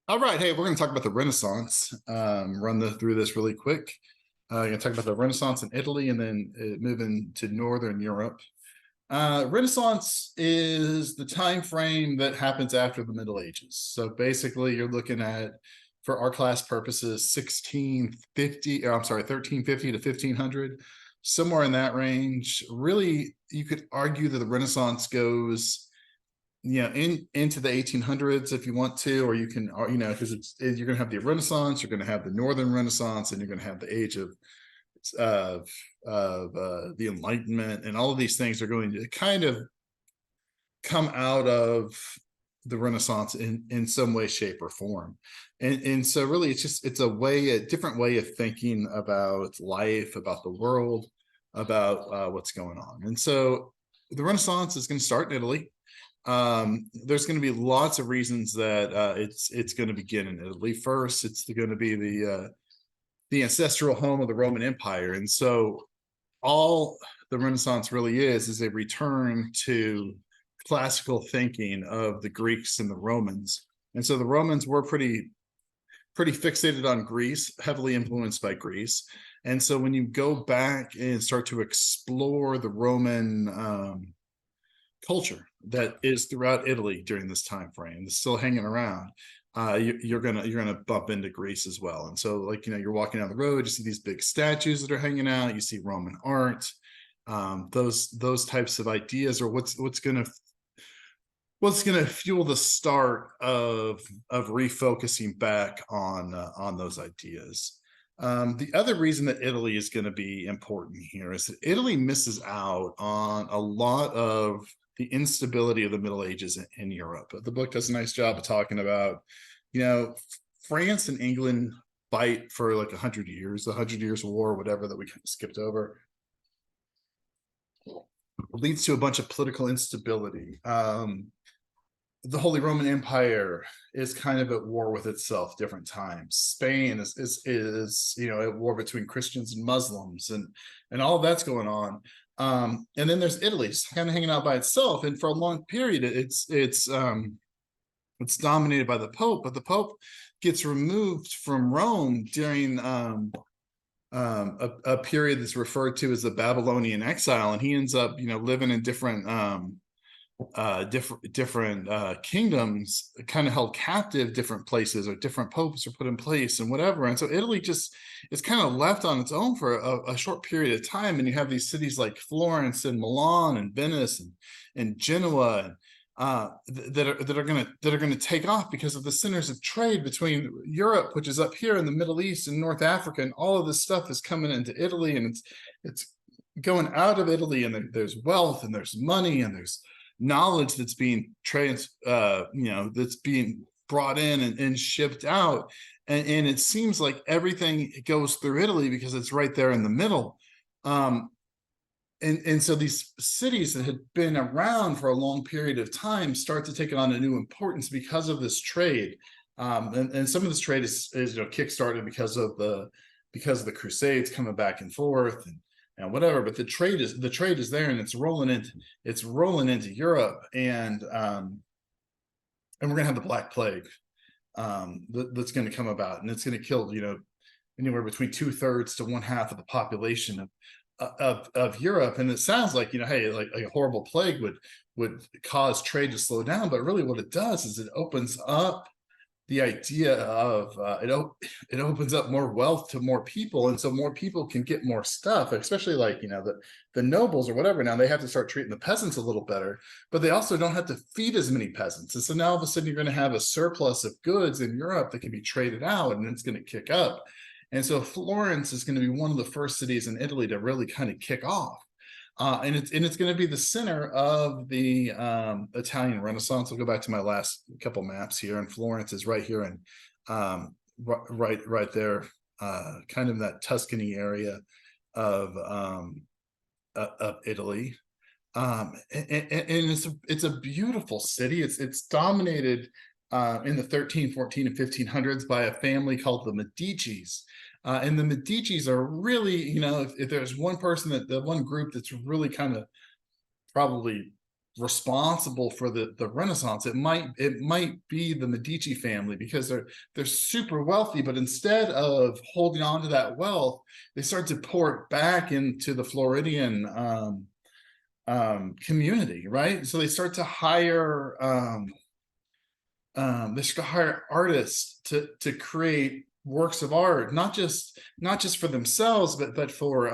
All right, hey, we're going to talk about the Renaissance. Through this really quick. Going to talk about the Renaissance in Italy and then move into Northern Europe. Renaissance is the time frame that happens after the Middle Ages. So basically, you're looking at, for our class purposes, 1350 to 1500, somewhere in that range. Really, you could argue that the Renaissance goes into the 1800s if you want to, or you can, because you're going to have the Renaissance, you're going to have the Northern Renaissance, and you're going to have the age of the Enlightenment, and all of these things are going to kind of come out of the Renaissance in some way, shape, or form. And so really it's a different way of thinking about life, about the world, about what's going on. And so the Renaissance is going to start in Italy. There's going to be lots of reasons that it's going to begin in Italy. First, it's going to be the ancestral home of the Roman Empire, and so all the Renaissance really is a return to classical thinking of the Greeks and the Romans. And so the Romans were pretty fixated on Greece, heavily influenced by Greece. And so when you go back and start to explore the Roman culture that is throughout Italy during this time frame, that's still hanging around, you're gonna bump into Greece as well. And so, like, you're walking down the road, you see these big statues that are hanging out, you see Roman art. Those types of ideas are what's gonna fuel the start of refocusing back on those ideas. The other reason that Italy is going to be important here is that Italy misses out on a lot of the instability of the Middle Ages in Europe. The book does a nice job of talking about, France and England fight for like 100 years, the 100 Years' War, whatever, that we kind of skipped over. Leads to a bunch of political instability. The Holy Roman Empire is kind of at war with itself different times. Spain is at war between Christians and Muslims, and all of that's going on. And then there's Italy, kind of hanging out by itself, and for a long period, it's dominated by the Pope, but the Pope gets removed from Rome during a period that's referred to as the Babylonian exile, and he ends up living in different kingdoms, kind of held captive, different places, or different popes are put in place and whatever. And so Italy just is kind of left on its own for a short period of time. And you have these cities like Florence and Milan and Venice and Genoa, that are going to take off because of the centers of trade between Europe, which is up here, in the Middle East and North Africa, and all of this stuff is coming into Italy, and it's going out of Italy, and there's wealth, and there's money, and there's knowledge that's being that's being brought in and shipped out, and it seems like everything goes through Italy because it's right there in the middle. And so these cities that had been around for a long period of time start to take on a new importance because of this trade. And some of this trade is kickstarted because of the Crusades coming back and forth, and whatever, but the trade is there, and it's rolling into Europe, and we're gonna have the Black Plague that's going to come about, and it's going to kill anywhere between 2/3 to 1/2 of the population of Europe. And it sounds like hey, like a horrible plague would cause trade to slow down, but really what it does is it opens up the idea of it opens up more wealth to more people, and so more people can get more stuff, especially like the nobles or whatever. Now they have to start treating the peasants a little better, but they also don't have to feed as many peasants, and so now all of a sudden you're going to have a surplus of goods in Europe that can be traded out, and it's going to kick up. And so Florence is going to be one of the first cities in Italy to really kind of kick off. And it's going to be the center of the Italian Renaissance. I'll go back to my last couple maps here, and Florence is right here, and right there, kind of that Tuscany area of Italy. And it's a beautiful city. It's dominated in the 13, 14, and 1500s by a family called the Medicis. And the Medicis are really, if there's one person, the one group that's really kind of probably responsible for the Renaissance. It might be the Medici family, because they're super wealthy, but instead of holding on to that wealth, they start to pour it back into the Floridian community, right? So they start to hire artists to create works of art, not just for themselves, but for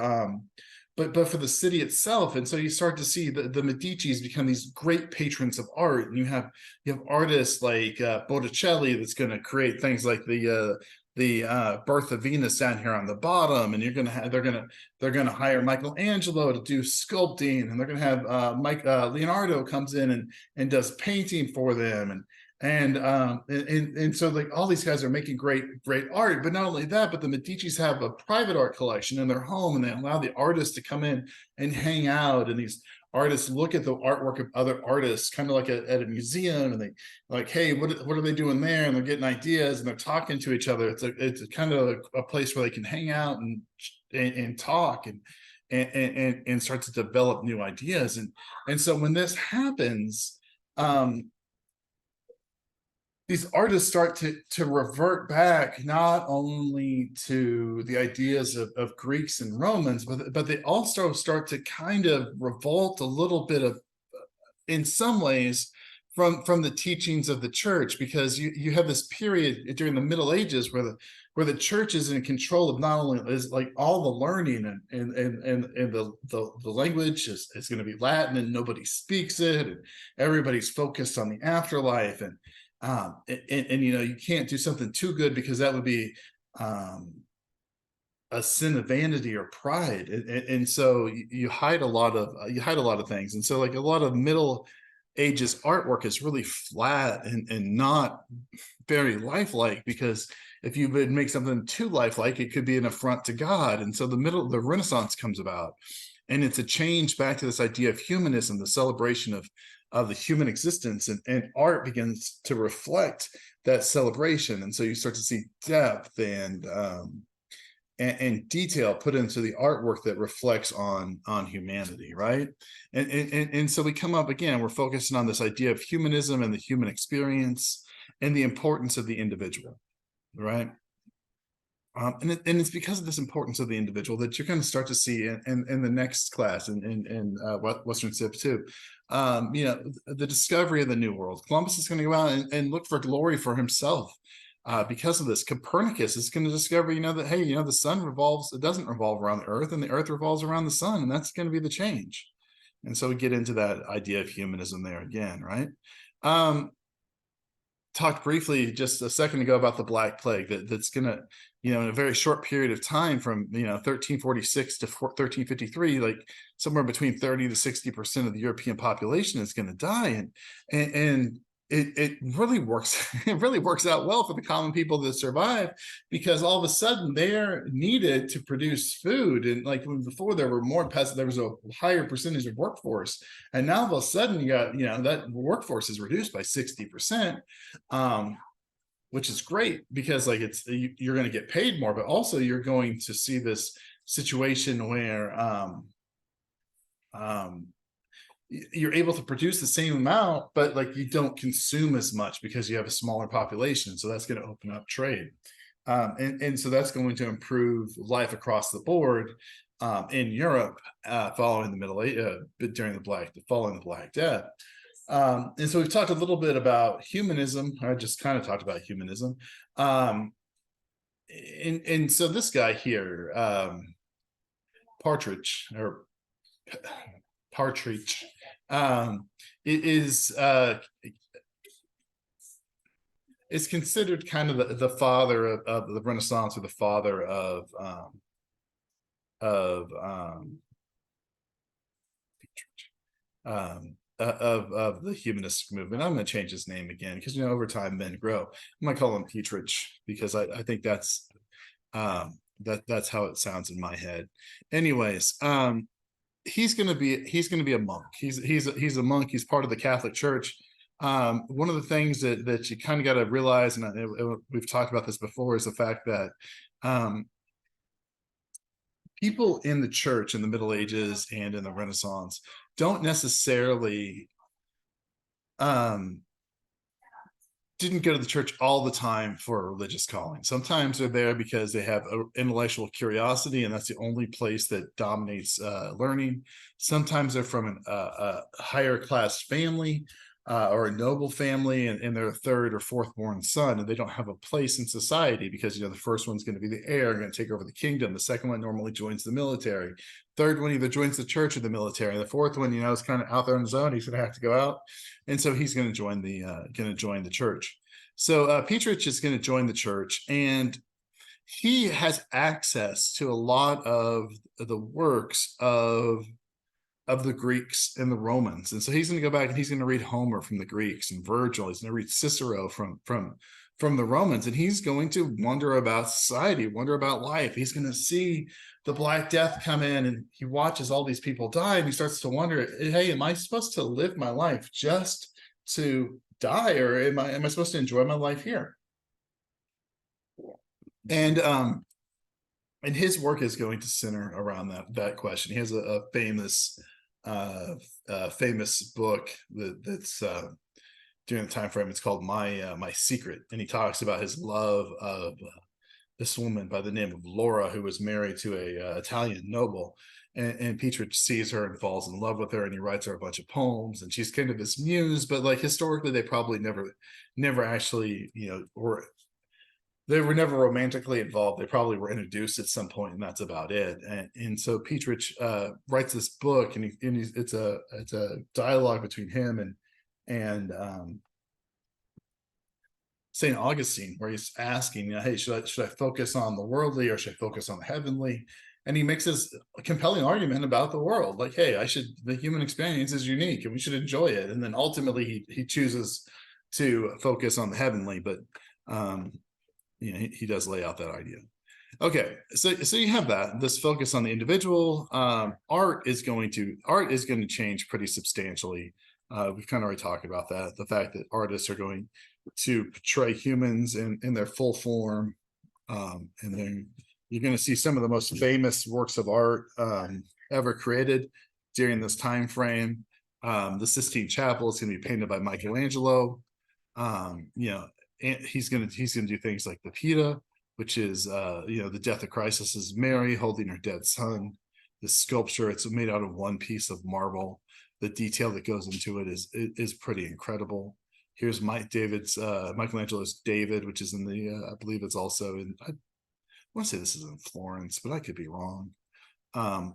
the city itself. And so you start to see the Medicis become these great patrons of art, and you have artists like Botticelli that's going to create things like the Birth of Venus down here on the bottom, and they're gonna hire Michelangelo to do sculpting, and they're gonna have Leonardo comes in and does painting for them, and so like all these guys are making great art. But not only that, but the Medicis have a private art collection in their home, and they allow the artists to come in and hang out, and these artists look at the artwork of other artists, kind of like at a museum, and they like, hey, what are they doing there? And they're getting ideas, and they're talking to each other. It's a kind of a place where they can hang out and talk and start to develop new ideas. And so when this happens, these artists start to revert back not only to the ideas of Greeks and Romans, but they also start to kind of revolt a little bit of, in some ways, from the teachings of the church, because you have this period during the Middle Ages where the church is in control of not only is like all the learning, and the language is going to be Latin, and nobody speaks it, and everybody's focused on the afterlife, and you can't do something too good, because that would be a sin of vanity or pride, and so you hide a lot of things. And so like a lot of Middle Ages artwork is really flat and not very lifelike, because if you would make something too lifelike, it could be an affront to God. And so the Renaissance comes about, and it's a change back to this idea of humanism, the celebration of the human existence, and art begins to reflect that celebration. And so you start to see depth and detail put into the artwork that reflects on humanity, right? And so we come up again, we're focusing on this idea of humanism and the human experience and the importance of the individual, right? And it's because of this importance of the individual that you're going to start to see in the next class in Western Civ too. The discovery of the New World. Columbus is going to go out and look for glory for himself. Because of this, Copernicus is going to discover, that, hey, the sun it doesn't revolve around the earth, and the earth revolves around the sun, and that's going to be the change. And so we get into that idea of humanism there again, right? Talked briefly just a second ago about the Black Plague that's going to, in a very short period of time from 1346 to 1353, like somewhere between 30 to 60% of the European population is going to die, and it really works. It really works out well for the common people that survive, because all of a sudden they're needed to produce food. And like before, there were more peasants, there was a higher percentage of workforce, and now all of a sudden you got that workforce is reduced by 60%, which is great, because like you're going to get paid more, but also you're going to see this situation where you're able to produce the same amount, but like you don't consume as much because you have a smaller population. So that's going to open up trade. And so that's going to improve life across the board in Europe following the Middle Age, following the Black Death. And so we've talked a little bit about humanism. I just kind of talked about humanism. And so this guy here, Partridge, is considered kind of the father of the Renaissance, or the father of the humanist movement. I'm going to change his name again, because over time men grow. I'm going to call him Petrich, because I think that's how it sounds in my head. Anyways, he's going to be a monk. He's a monk. He's part of the Catholic Church. One of the things that you kind of got to realize, and we've talked about this before, is the fact that people in the church in the Middle Ages and in the Renaissance don't necessarily um, didn't go to the church all the time for a religious calling. Sometimes they're there because they have an intellectual curiosity, and that's the only place that dominates learning. Sometimes they're from a higher class family or a noble family, and they're a third or fourth born son, and they don't have a place in society because the first one's going to be the heir, going to take over the kingdom. The second one normally joins the military. Third one either joins the church or the military. The fourth one, is kind of out there on his own. He's going to have to go out, and so he's going to join the church. So Petrich is going to join the church, and he has access to a lot of the works of the Greeks and the Romans, and so he's going to go back and he's going to read Homer from the Greeks and Virgil. He's going to read Cicero from the Romans, and he's going to wonder about society, wonder about life. He's going to see the Black Death come in, and he watches all these people die, and he starts to wonder, hey, am I supposed to live my life just to die, or am I supposed to enjoy my life here? And his work is going to center around that question. He has a famous book that's during the time frame. It's called My Secret, and he talks about his love of this woman by the name of Laura, who was married to a Italian noble. And Petrich sees her and falls in love with her, and he writes her a bunch of poems, and she's kind of his muse. But like historically, they probably never actually, or they were never romantically involved. They probably were introduced at some point, and that's about it. And so Petrich writes this book, and it's a dialogue between him and St. Augustine, where he's asking, hey, should I focus on the worldly, or should I focus on the heavenly? And he makes this compelling argument about the world, like, hey, the human experience is unique and we should enjoy it. And then ultimately he chooses to focus on the heavenly, but he does lay out that idea. Okay, so you have this focus on the individual. Art is going to change pretty substantially. We've kind of already talked about that. The fact that artists are going to portray humans in their full form, and then you're going to see some of the most famous works of art ever created during this time frame. The Sistine Chapel is going to be painted by Michelangelo. He's going to do things like the Pietà, which is the death of Christ. This is Mary holding her dead son. This sculpture, it's made out of one piece of marble. The detail that goes into it is pretty incredible. Here's Michelangelo's David, which is in I believe it's also in, I want to say this is in Florence, but I could be wrong. The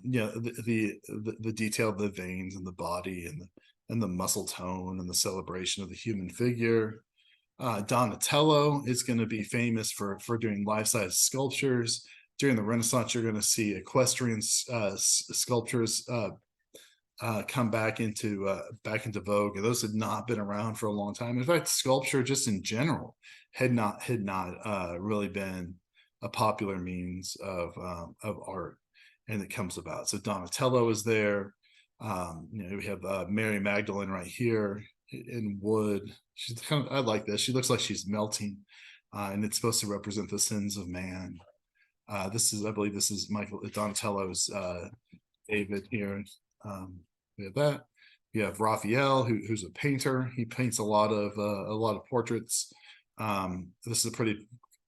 detail of the veins and the body and the muscle tone and the celebration of the human figure. Donatello is going to be famous for doing life-size sculptures. During the Renaissance, you're going to see equestrian sculptures come back into vogue. And those had not been around for a long time. In fact, sculpture just in general had not really been a popular means of art, and it comes about. So Donatello is there. We have Mary Magdalene right here in wood. She's I like this. She looks like she's melting, and it's supposed to represent the sins of man. I believe this is Donatello's David here. We have that. You have Raphael, who's a painter. He paints a lot of portraits. This is a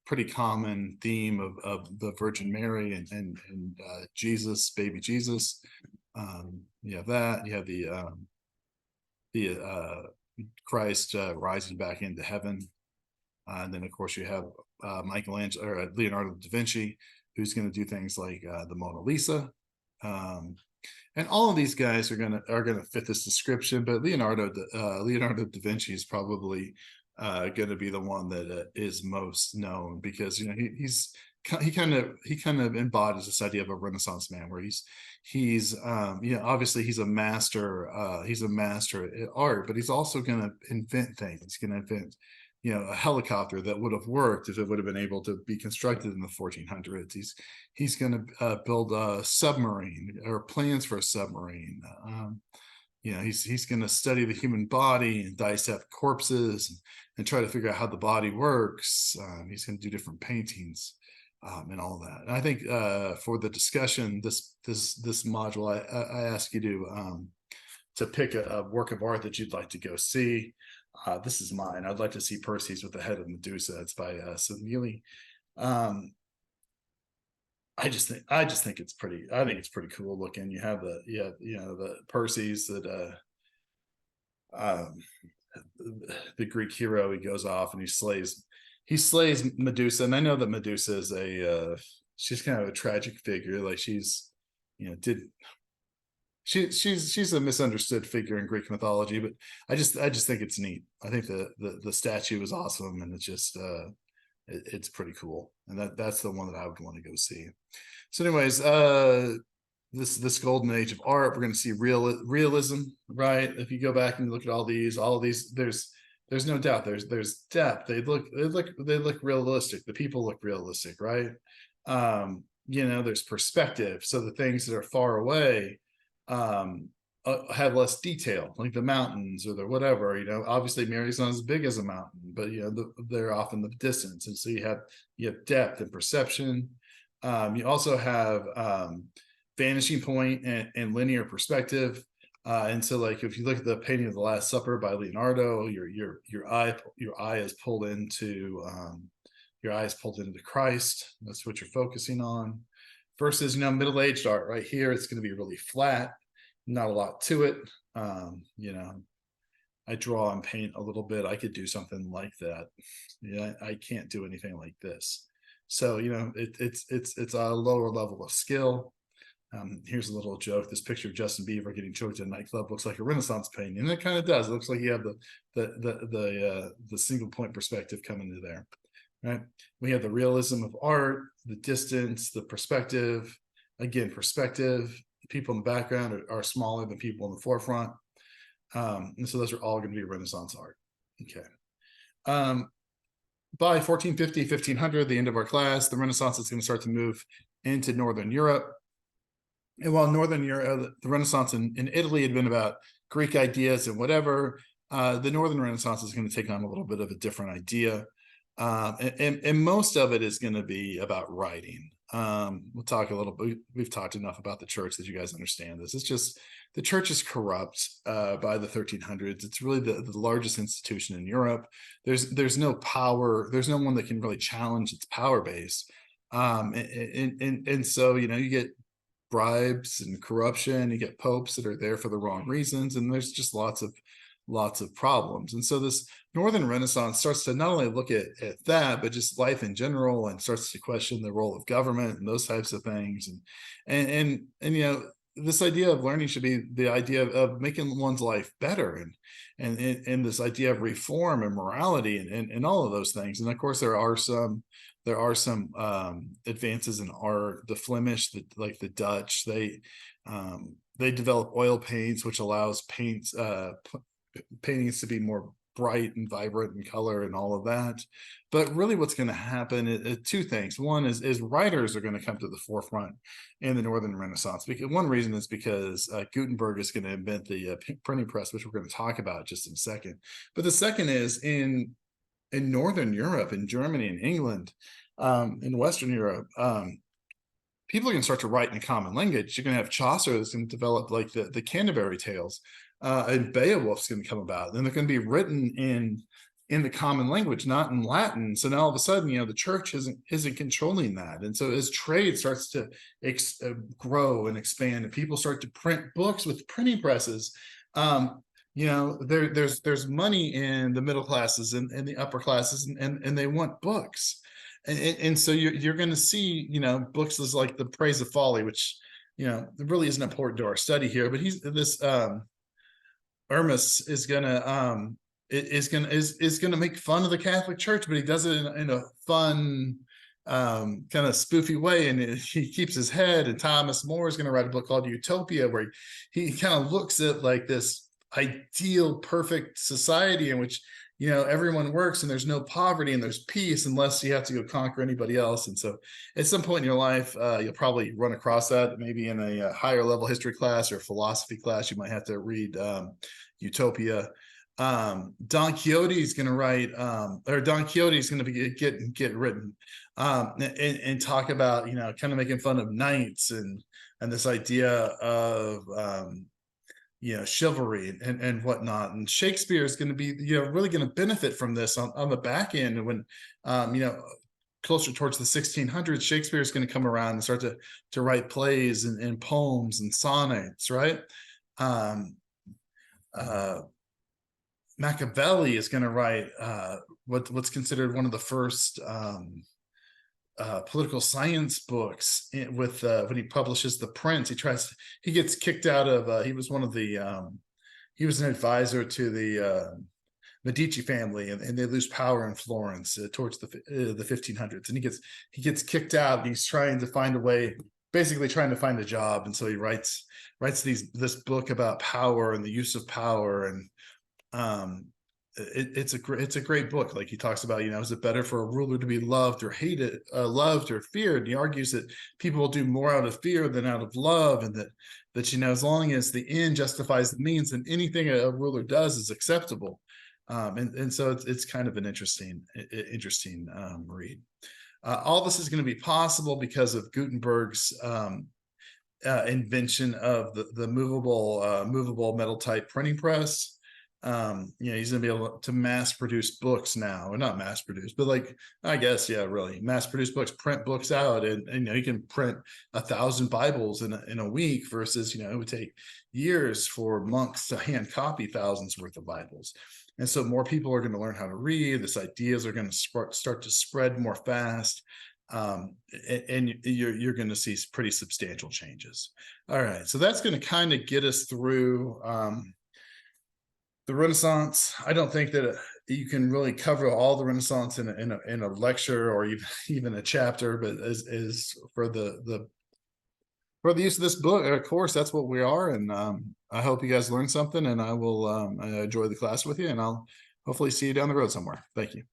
pretty common theme of the Virgin Mary and Jesus, baby Jesus. You have that. You have the Christ rising back into heaven, and then of course you have Michelangelo or Leonardo da Vinci, who's going to do things like the Mona Lisa. And all of these guys are gonna fit this description, but Leonardo da Vinci is probably going to be the one that is most known, because he kind of embodies this idea of a Renaissance man, where he's obviously he's a master at art, but he's also going to invent things. He's going to invent a helicopter that would have worked if it would have been able to be constructed in the 1400s. He's going to build a submarine, or plans for a submarine. He's going to study the human body and dissect corpses and try to figure out how the body works. He's going to do different paintings and all that. And I think for the discussion, this module, I ask you pick a work of art that you'd like to go see. This is mine. I'd like to see Perseus with the head of Medusa. It's by Samili. I just think it's pretty. I think it's pretty cool looking. You have the Perseus that the Greek hero. He goes off and he slays Medusa, and I know that Medusa is she's kind of a tragic figure. Like she's she's a misunderstood figure in Greek mythology, but I just think it's neat. I think the statue is awesome, and it's just it's pretty cool, and that's the one that I would want to go see. So, anyways, this golden age of art, we're going to see realism, right? If you go back and look at all these, there's no doubt there's depth. They look realistic. The people look realistic, right? There's perspective. So the things that are far away have less detail, like the mountains or the whatever. Obviously Mary's not as big as a mountain, but they're off in the distance, and so you have depth and perception. You also have vanishing point and linear perspective. And so, like, if you look at the painting of the Last Supper by Leonardo, your eye is pulled into Christ. That's what you're focusing on. Versus, middle-aged art right here, it's going to be really flat, not a lot to it. I draw and paint a little bit. I could do something like that. I can't do anything like this. So it's a lower level of skill. Here's a little joke. This picture of Justin Bieber getting choked in a nightclub looks like a Renaissance painting, and it kind of does. It looks like you have the single point perspective coming into there, right? We have the realism of art, the distance, the perspective. Again, perspective. The people in the background are smaller than people in the forefront, and so those are all going to be Renaissance art. Okay. By 1450, 1500, the end of our class, the Renaissance is going to start to move into Northern Europe. And while Northern Europe, the Renaissance in Italy had been about Greek ideas and whatever, the Northern Renaissance is going to take on a little bit of a different idea. And most of it is going to be about writing. We'll talk a little bit. We've talked enough about the church that you guys understand this. It's just the church is corrupt by the 1300s. It's really the largest institution in Europe. There's no power. There's no one that can really challenge its power base. And so, you get bribes and corruption. You get popes that are there for the wrong reasons, and there's just lots of problems. And so this Northern Renaissance starts to not only look at that, but just life in general, and starts to question the role of government and those types of things. And this idea of learning should be the idea of making one's life better, and this idea of reform and morality and all of those things. And of course, there are some advances in art. The Flemish, like the Dutch, they develop oil paints, which allows paintings to be more bright and vibrant in color and all of that. But really what's going to happen is two things. One is writers are going to come to the forefront in the Northern Renaissance. Because one reason is because Gutenberg is going to invent the printing press, which we're going to talk about just in a second. But the second is in Northern Europe, in Germany and England, in Western Europe, people are going to start to write in a common language. You're going to have Chaucer that's going to develop like the Canterbury Tales, and Beowulf's going to come about. And they're going to be written in the common language, not in Latin. So now all of a sudden, the church isn't controlling that. And so as trade starts to grow and expand, and people start to print books with printing presses, there's money in the middle classes and the upper classes, and they want books. And so you're going to see, books as like the Praise of Folly, which, really isn't important to our study here, but Hermas is gonna make fun of the Catholic Church, but he does it in a fun, kind of spoofy way, and he keeps his head. And Thomas More is going to write a book called Utopia, where he kind of looks at like this ideal, perfect society in which everyone works and there's no poverty and there's peace, unless you have to go conquer anybody else. And so at some point in your life, you'll probably run across that, maybe in a higher level history class or philosophy class. You might have to read Utopia. Don Quixote is going to write, or Don Quixote is going to get written, and talk about, kind of making fun of knights and this idea of chivalry and whatnot. And Shakespeare is going to be, really going to benefit from this on the back end. When, closer towards the 1600s, Shakespeare is going to come around and start to write plays and poems and sonnets, right? Machiavelli is going to write what's considered one of the first political science books with when he publishes The Prince. He gets kicked out of he was one of the he was an advisor to the Medici family, and they lose power in Florence towards the 1500s, and he gets kicked out. And he's trying to find a way, basically trying to find a job, and so he writes this book about power and the use of power. And it's a great book. Like, he talks about, is it better for a ruler to be loved or hated, loved or feared? And he argues that people will do more out of fear than out of love, and that as long as the end justifies the means, then anything a ruler does is acceptable. And so it's kind of an interesting read. All this is going to be possible because of Gutenberg's invention of the movable metal type printing press. He's gonna be able to mass produce books now, or not mass produce, but really mass produce books, print books out. And you can print 1,000 Bibles in a week, versus it would take years for monks to hand copy thousands worth of Bibles. And so more people are going to learn how to read. This ideas are going to start to spread more fast. And you're going to see pretty substantial changes. All right, so that's going to kind of get us through the Renaissance. I don't think that you can really cover all the Renaissance in a lecture or even a chapter, but as for the use of this book, of course, that's what we are. And I hope you guys learned something, and I will enjoy the class with you, and I'll hopefully see you down the road somewhere. Thank you.